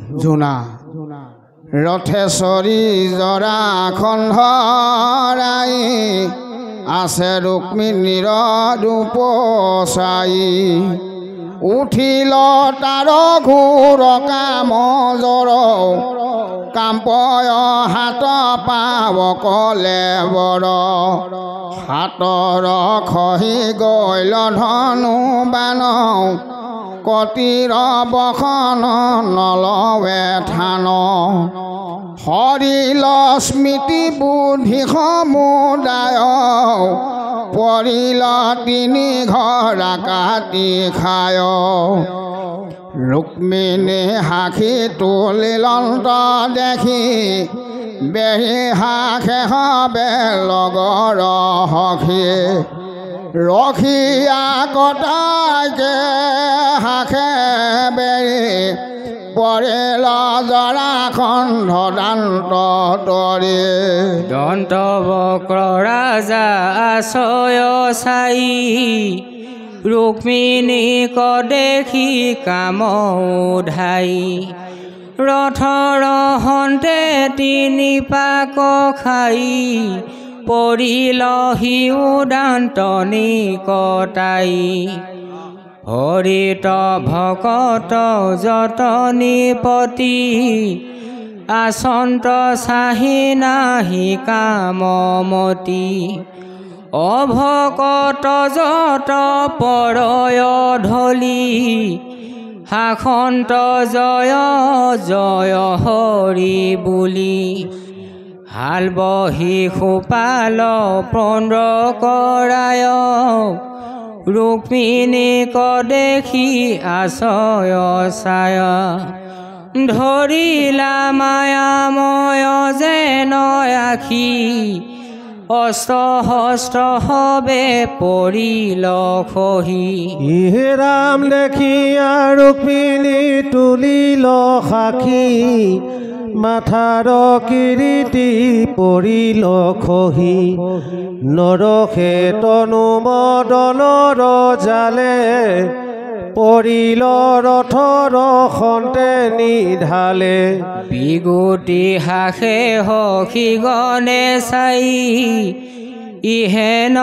জোনা ৰথে চৰি জৰা খন্ধৰাই আছে ৰুক্মিণীৰ ৰূপ চাই উঠিল তাৰ ঘোৰ কাম জৰ কাম্পয় হাত পাৱ কলে বৰ হাতৰ খহি গল ধনু বান কতিৰ বখন নলৱে থান হৰিল স্মৃতি বুদ্ধি সমুদায় পৰিল তিনি ঘৰা কাটি খায় ৰুক্মিণী সাখি তুলিলন্ত দেখি বেহি হাখে হবে লগৰ সখী ৰখিয়া কটাইকে হাখে বেৰি পৰিল জৰাখণ্ড দান্ত তৰি দন্ত বক্ৰ ৰাজা আছয় চাই ৰুক্মিণীক দেখি কাম উধাই ৰথৰ হন্তে তিনি পাক খাই পৰিল হিউ দান্তনি কটাই হৰিত ভকত যতনি পতি আচন্ত চাহি নাহি কামমতি অভকত যত পৰয় ঢলি শাসন্ত জয় জয় হৰি বুলি হাল বহি খোপাল প্ৰণ্ড কৰায় ৰুক্মিণীক দেখি আছয় চায় ধৰিলা মায়াময় যেন আখি অস্ত্ৰ হস্ত্ৰ হবে পৰিল খহি ইহে ৰাম দেখিয়া ৰুক্মিণী তুলিল সাখি মাথাৰ কিৰীটি পৰিল খহি নৰখে তনু মদনৰ জালে পৰিল ৰথৰ খন্তে নিধালে বিগুটি হাসে সখী গণে চাই ইহেন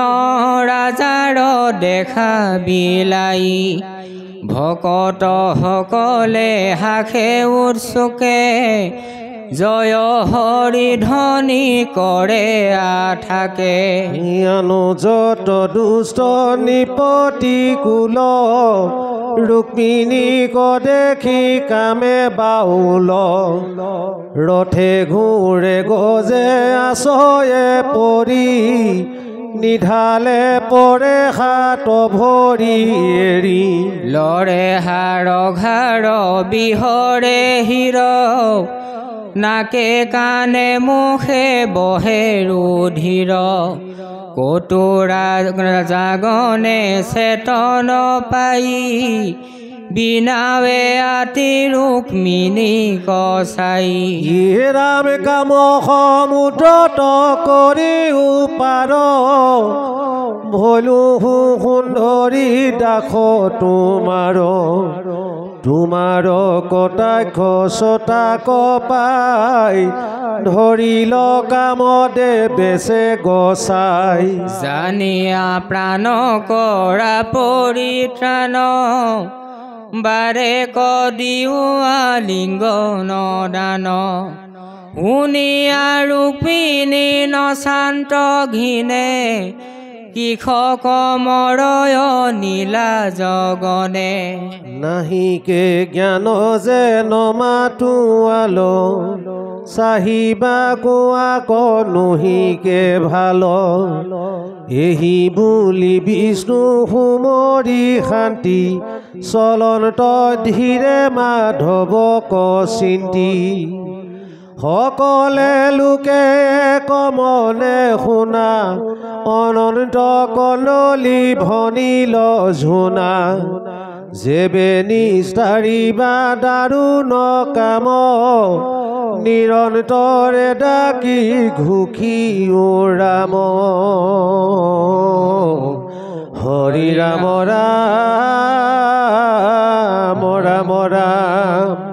ৰাজাৰ দেখা বিলাই ভকত সকলে হাসে উৎসুকে জয় হৰি ধ্বনি কৰে আঠাকে অনুযত দুষ্ট নিপতি কুল ৰুক্মিণীক দেখি কামে বাউল ৰথে ঘূৰে গজে আছয়ে পৰি নিধালে পৰে হাত ভৰি এৰি লৰে হাড় ঘাড় বিহৰে হিৰ নাকে কাণে মুখে বহে ৰুধিৰ কটুৰা জাগনে চেতন পাই বিনাৱে আতি ৰুক্মিণীক চাই ইহে ৰাম কাম সমুদ্ৰত কৰি উপাৰ ভলো সুন্দৰী দাস তোমাৰ কটাক্ষ ছটাক পাই ধৰিল কামদে বেচে গছাই জানিয়া প্ৰাণ কৰা পৰিত্ৰাণ বাৰে কদিও আলিংগন দান শুনিয়া ৰুক্মিণী নচান্ত ঘিনে কৃষক মৰয় নীলা জগনে নাহিকে জ্ঞান যে নমাতুৱাল চাহিবা কোৱা কনুহিকে ভাল এহি বুলি বিষ্ণু সুমৰি শান্তি চলন্ত ধীৰে মাধৱক চিন্তি সকলে লোকে কমনে শুনা অনন্ত কললি ভনিল ঝুনা যেবে নিস্তাৰিবা দাৰুণ কাম নিৰন্তৰে ডাকি ঘুখি ৰাম হৰি ৰাম ৰাম ৰাম ৰাম